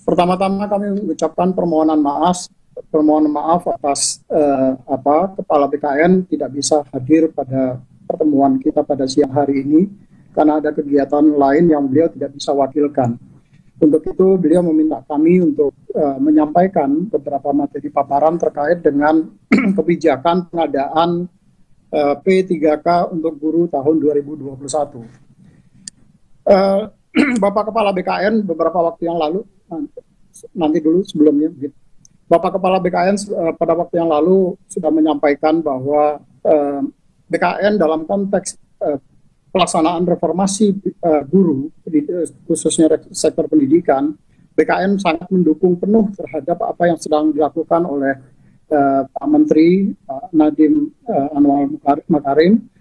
Pertama-tama kami mengucapkan permohonan maaf atas Kepala BKN tidak bisa hadir pada pertemuan kita pada siang hari ini karena ada kegiatan lain yang beliau tidak bisa wakilkan. Untuk itu beliau meminta kami untuk menyampaikan beberapa materi paparan terkait dengan kebijakan pengadaan P3K untuk guru tahun 2021. Bapak Kepala BKN beberapa waktu yang lalu, nanti dulu sebelumnya, Bapak Kepala BKN pada waktu yang lalu sudah menyampaikan bahwa BKN dalam konteks pelaksanaan reformasi guru, khususnya sektor pendidikan, BKN sangat mendukung penuh terhadap apa yang sedang dilakukan oleh Pak Menteri Nadiem Anwar Makarim.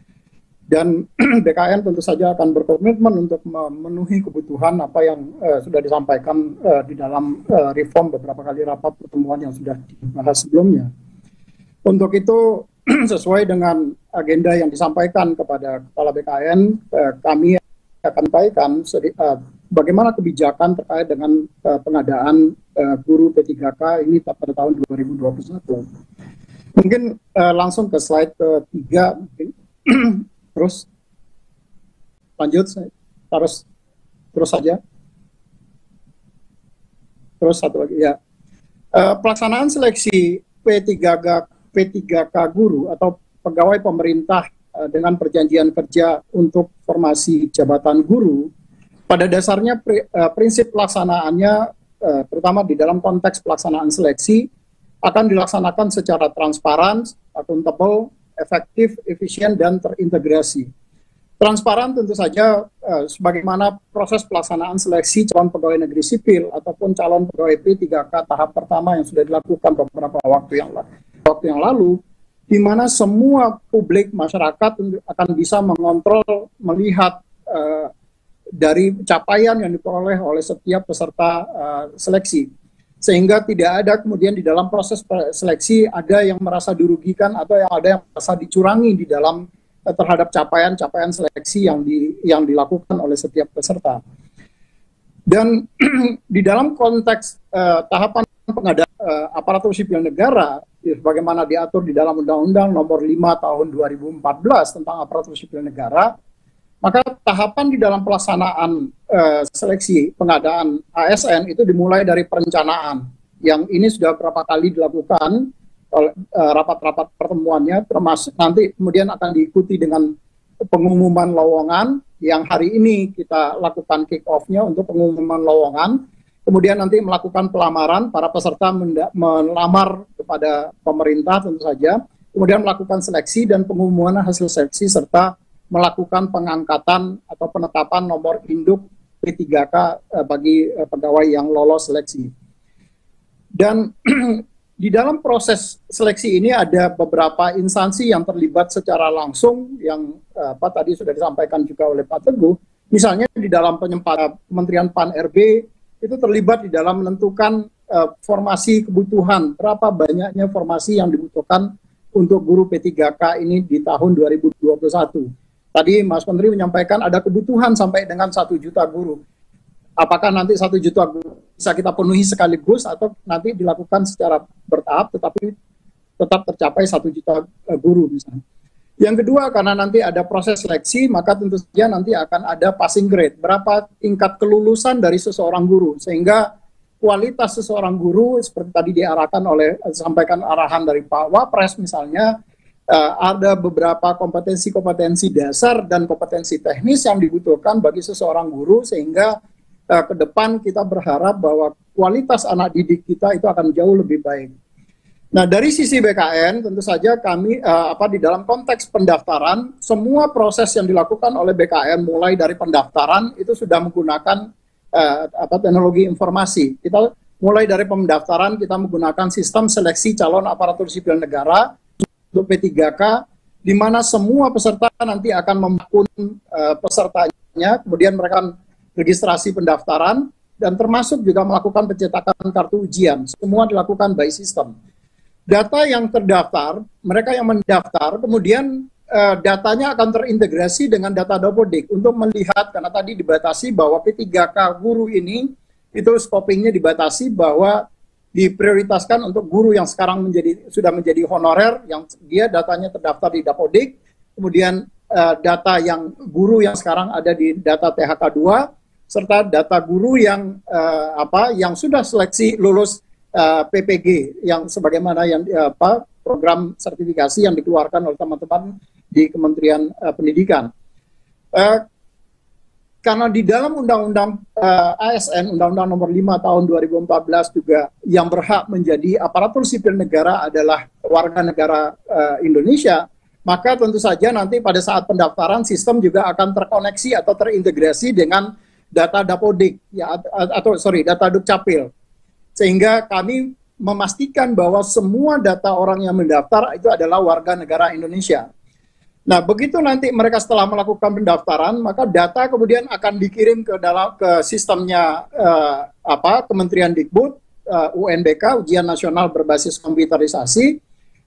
Dan BKN tentu saja akan berkomitmen untuk memenuhi kebutuhan apa yang sudah disampaikan di dalam reform beberapa kali rapat pertemuan yang sudah dibahas sebelumnya. Untuk itu, sesuai dengan agenda yang disampaikan kepada Kepala BKN, kami akan sampaikan bagaimana kebijakan terkait dengan pengadaan guru P3K ini pada tahun 2021. Mungkin langsung ke slide ketiga, mungkin. Terus lanjut, terus saja. Terus satu lagi ya. Pelaksanaan seleksi P3K guru atau pegawai pemerintah dengan perjanjian kerja untuk formasi jabatan guru, pada dasarnya prinsip pelaksanaannya, terutama di dalam konteks pelaksanaan seleksi, akan dilaksanakan secara transparan, akuntabel, efektif, efisien, dan terintegrasi. Transparan tentu saja sebagaimana proses pelaksanaan seleksi calon pegawai negeri sipil ataupun calon pegawai P3K tahap pertama yang sudah dilakukan beberapa waktu yang lalu, di mana semua publik masyarakat akan bisa mengontrol, melihat dari capaian yang diperoleh oleh setiap peserta seleksi. Sehingga tidak ada kemudian di dalam proses seleksi ada yang merasa dirugikan atau ada yang merasa dicurangi di dalam terhadap capaian-capaian seleksi yang dilakukan oleh setiap peserta. Dan di dalam konteks tahapan pengadaan aparatur sipil negara, bagaimana diatur di dalam Undang-Undang Nomor 5 Tahun 2014 tentang aparatur sipil negara, maka tahapan di dalam pelaksanaan seleksi pengadaan ASN itu dimulai dari perencanaan. Yang ini sudah beberapa kali dilakukan oleh rapat-rapat pertemuannya, termasuk nanti kemudian akan diikuti dengan pengumuman lowongan yang hari ini kita lakukan kick off-nya untuk pengumuman lowongan. Kemudian nanti melakukan pelamaran, para peserta melamar kepada pemerintah tentu saja. Kemudian melakukan seleksi dan pengumuman hasil seleksi serta melakukan pengangkatan atau penetapan nomor induk P3K bagi pegawai yang lolos seleksi. Dan di dalam proses seleksi ini ada beberapa instansi yang terlibat secara langsung yang tadi sudah disampaikan juga oleh Pak Teguh. Misalnya di dalam Kementerian Pan-RB itu terlibat di dalam menentukan formasi kebutuhan, berapa banyaknya formasi yang dibutuhkan untuk guru P3K ini di tahun 2021. Tadi Mas Menteri menyampaikan ada kebutuhan sampai dengan 1 juta guru. Apakah nanti 1 juta guru bisa kita penuhi sekaligus atau nanti dilakukan secara bertahap tetapi tetap tercapai 1 juta guru misalnya. Yang kedua, karena nanti ada proses seleksi, maka tentu saja nanti akan ada passing grade. Berapa tingkat kelulusan dari seseorang guru, sehingga kualitas seseorang guru seperti tadi sampaikan arahan dari Pak Wapres misalnya, ada beberapa kompetensi-kompetensi dasar dan kompetensi teknis yang dibutuhkan bagi seseorang guru, sehingga ke depan kita berharap bahwa kualitas anak didik kita itu akan jauh lebih baik. Nah, dari sisi BKN tentu saja kami di dalam konteks pendaftaran, semua proses yang dilakukan oleh BKN mulai dari pendaftaran itu sudah menggunakan teknologi informasi. Kita mulai dari pendaftaran kita menggunakan sistem seleksi calon aparatur sipil negara untuk P3K, di mana semua peserta nanti akan mengakun pesertanya, kemudian mereka registrasi pendaftaran dan termasuk juga melakukan pencetakan kartu ujian. Semua dilakukan by system. Data yang terdaftar, mereka yang mendaftar, kemudian datanya akan terintegrasi dengan data Dapodik untuk melihat, karena tadi dibatasi bahwa P3K guru ini itu scopingnya dibatasi bahwa diprioritaskan untuk guru yang sekarang sudah menjadi honorer, yang dia datanya terdaftar di Dapodik, kemudian data yang guru yang sekarang ada di data THK 2, serta data guru yang yang sudah seleksi lulus PPG yang sebagaimana yang program sertifikasi yang dikeluarkan oleh teman-teman di Kementerian Pendidikan. Karena di dalam Undang-Undang ASN, Undang-Undang Nomor 5 Tahun 2014 juga yang berhak menjadi aparatur sipil negara adalah warga negara Indonesia, maka tentu saja nanti pada saat pendaftaran sistem juga akan terkoneksi atau terintegrasi dengan data Dapodik data Dukcapil. Sehingga kami memastikan bahwa semua data orang yang mendaftar itu adalah warga negara Indonesia. Nah, begitu nanti mereka setelah melakukan pendaftaran, maka data kemudian akan dikirim ke sistemnya Kementerian Dikbud, UNBK, Ujian Nasional Berbasis Komputerisasi.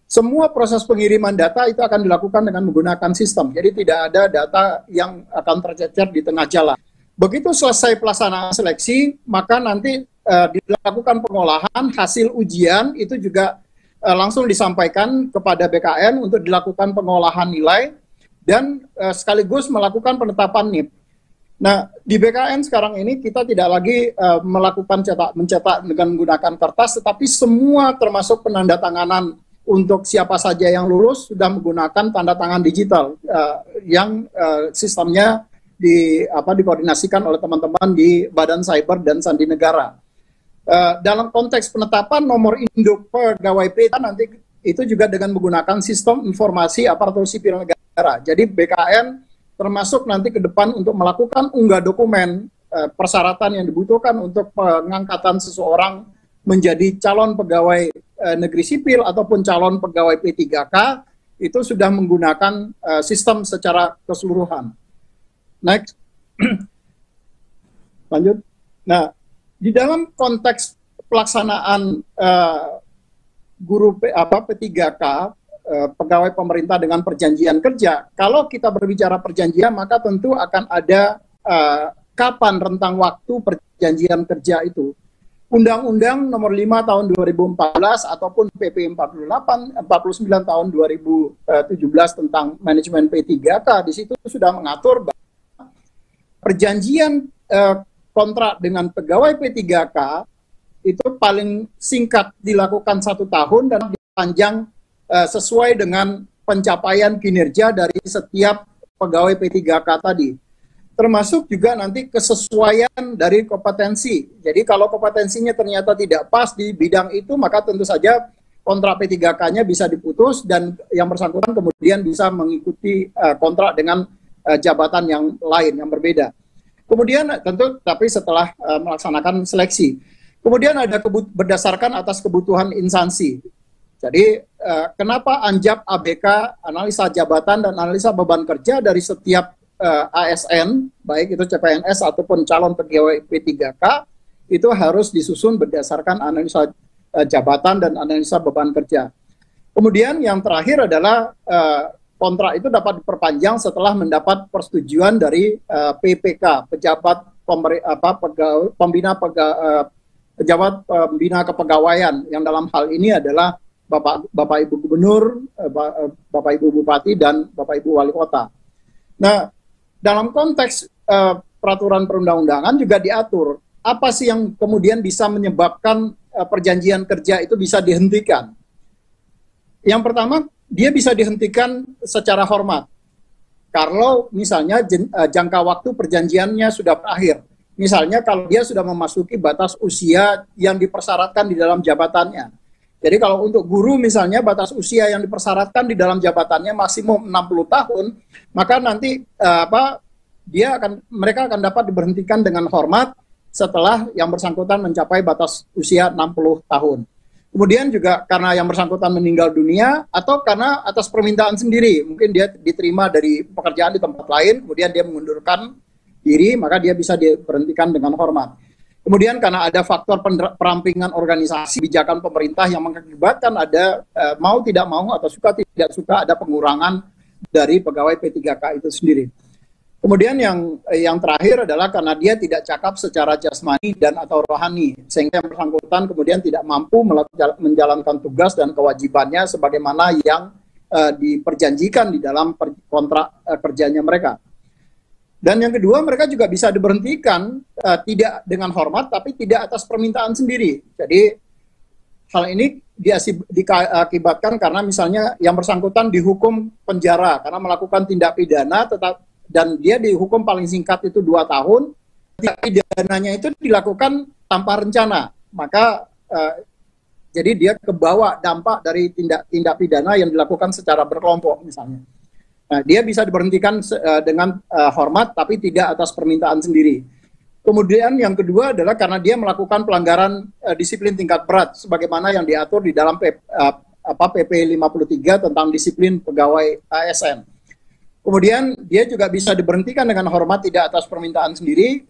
Semua proses pengiriman data itu akan dilakukan dengan menggunakan sistem. Jadi tidak ada data yang akan tercecer di tengah jalan. Begitu selesai pelaksanaan seleksi, maka nanti dilakukan pengolahan hasil ujian itu juga langsung disampaikan kepada BKN untuk dilakukan pengolahan nilai dan sekaligus melakukan penetapan NIP. Nah, di BKN sekarang ini kita tidak lagi melakukan mencetak dengan menggunakan kertas, tetapi semua termasuk penandatanganan untuk siapa saja yang lulus sudah menggunakan tanda tangan digital yang sistemnya dikoordinasikan oleh teman-teman di Badan Cyber dan Sandi Negara. Dalam konteks penetapan nomor induk pegawai PTA nanti itu juga dengan menggunakan sistem informasi aparatur sipil negara. Jadi BKN termasuk nanti ke depan untuk melakukan unggah dokumen persyaratan yang dibutuhkan untuk pengangkatan seseorang menjadi calon pegawai negeri sipil ataupun calon pegawai P3K itu sudah menggunakan sistem secara keseluruhan. Next. Lanjut. Nah, di dalam konteks pelaksanaan guru P3K, pegawai pemerintah dengan perjanjian kerja, kalau kita berbicara perjanjian, maka tentu akan ada kapan rentang waktu perjanjian kerja itu. Undang-Undang Nomor 5 Tahun 2014 ataupun PP 49 Tahun 2017 tentang manajemen P3K, di situ sudah mengatur bahwa perjanjian kontrak dengan pegawai P3K itu paling singkat dilakukan 1 tahun dan dipanjang sesuai dengan pencapaian kinerja dari setiap pegawai P3K tadi. Termasuk juga nanti kesesuaian dari kompetensi. Jadi kalau kompetensinya ternyata tidak pas di bidang itu, maka tentu saja kontrak P3K-nya bisa diputus dan yang bersangkutan kemudian bisa mengikuti kontrak dengan jabatan yang lain, yang berbeda. Kemudian tentu tapi setelah melaksanakan seleksi. Kemudian ada berdasarkan atas kebutuhan instansi. Jadi kenapa Anjab ABK, analisa jabatan dan analisa beban kerja dari setiap ASN, baik itu CPNS ataupun calon pegawai P3K, itu harus disusun berdasarkan analisa jabatan dan analisa beban kerja. Kemudian yang terakhir adalah kontrak itu dapat diperpanjang setelah mendapat persetujuan dari PPK, pejabat pembina kepegawaian, yang dalam hal ini adalah Bapak Ibu Gubernur, Bapak Ibu Bupati, dan Bapak Ibu Wali Kota. Nah, dalam konteks peraturan perundang-undangan juga diatur apa sih yang kemudian bisa menyebabkan perjanjian kerja itu bisa dihentikan. Yang pertama, dia bisa dihentikan secara hormat. Kalau misalnya jangka waktu perjanjiannya sudah berakhir. Misalnya kalau dia sudah memasuki batas usia yang dipersyaratkan di dalam jabatannya. Jadi kalau untuk guru misalnya batas usia yang dipersyaratkan di dalam jabatannya maksimum 60 tahun, maka nanti mereka akan dapat diberhentikan dengan hormat setelah yang bersangkutan mencapai batas usia 60 tahun. Kemudian juga karena yang bersangkutan meninggal dunia atau karena atas permintaan sendiri, mungkin dia diterima dari pekerjaan di tempat lain, kemudian dia mengundurkan diri, maka dia bisa diberhentikan dengan hormat. Kemudian karena ada faktor perampingan organisasi kebijakan pemerintah yang mengakibatkan ada mau tidak mau atau suka tidak suka ada pengurangan dari pegawai P3K itu sendiri. Kemudian yang terakhir adalah karena dia tidak cakap secara jasmani dan atau rohani, sehingga yang bersangkutan kemudian tidak mampu menjalankan tugas dan kewajibannya sebagaimana yang diperjanjikan di dalam kontrak kerjanya mereka. Dan yang kedua, mereka juga bisa diberhentikan tidak dengan hormat, tapi tidak atas permintaan sendiri. Jadi hal ini diakibatkan karena misalnya yang bersangkutan dihukum penjara karena melakukan tindak pidana, dan dia dihukum paling singkat itu 2 tahun, tindak pidananya itu dilakukan tanpa rencana, maka jadi dia kebawa dampak dari tindak pidana yang dilakukan secara berkelompok misalnya. Nah, dia bisa diberhentikan dengan hormat, tapi tidak atas permintaan sendiri. Kemudian yang kedua adalah karena dia melakukan pelanggaran disiplin tingkat berat, sebagaimana yang diatur di dalam PP 53 tentang disiplin pegawai ASN. Kemudian dia juga bisa diberhentikan dengan hormat tidak atas permintaan sendiri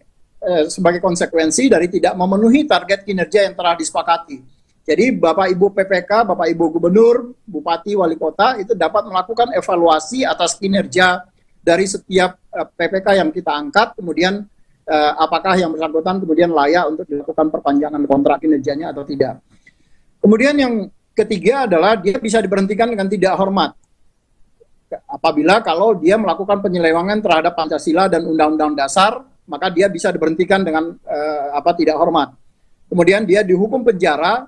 sebagai konsekuensi dari tidak memenuhi target kinerja yang telah disepakati. Jadi Bapak Ibu PPK, Bapak Ibu Gubernur, Bupati, Wali Kota itu dapat melakukan evaluasi atas kinerja dari setiap PPK yang kita angkat, kemudian apakah yang bersangkutan kemudian layak untuk dilakukan perpanjangan kontrak kinerjanya atau tidak. Kemudian yang ketiga adalah dia bisa diberhentikan dengan tidak hormat. Apabila kalau dia melakukan penyelewengan terhadap Pancasila dan Undang-Undang Dasar, maka dia bisa diberhentikan dengan tidak hormat. Kemudian dia dihukum penjara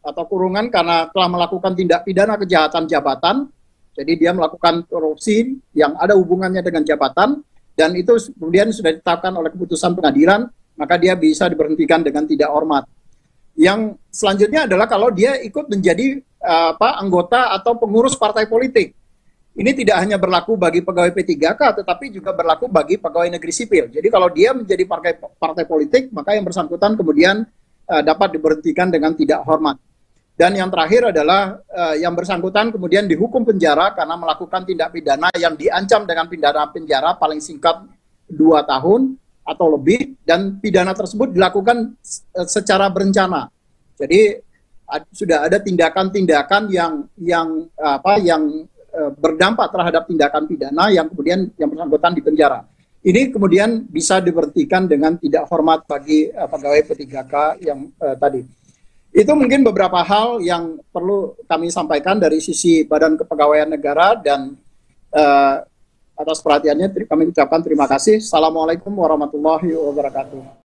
atau kurungan karena telah melakukan tindak pidana kejahatan jabatan. Jadi dia melakukan korupsi yang ada hubungannya dengan jabatan, dan itu kemudian sudah ditetapkan oleh keputusan pengadilan, maka dia bisa diberhentikan dengan tidak hormat. Yang selanjutnya adalah kalau dia ikut menjadi anggota atau pengurus partai politik. Ini tidak hanya berlaku bagi pegawai P3K, tetapi juga berlaku bagi pegawai negeri sipil. Jadi kalau dia menjadi partai politik, maka yang bersangkutan kemudian dapat diberhentikan dengan tidak hormat. Dan yang terakhir adalah yang bersangkutan kemudian dihukum penjara karena melakukan tindak pidana yang diancam dengan pidana penjara paling singkat 2 tahun atau lebih, dan pidana tersebut dilakukan secara berencana. Jadi sudah ada tindakan-tindakan yang berdampak terhadap tindakan pidana yang kemudian yang bersangkutan dipenjara. Ini kemudian bisa diberhentikan dengan tidak hormat bagi pegawai P3K yang tadi. Itu mungkin beberapa hal yang perlu kami sampaikan dari sisi Badan Kepegawaian Negara, dan atas perhatiannya kami ucapkan terima kasih. Assalamualaikum warahmatullahi wabarakatuh.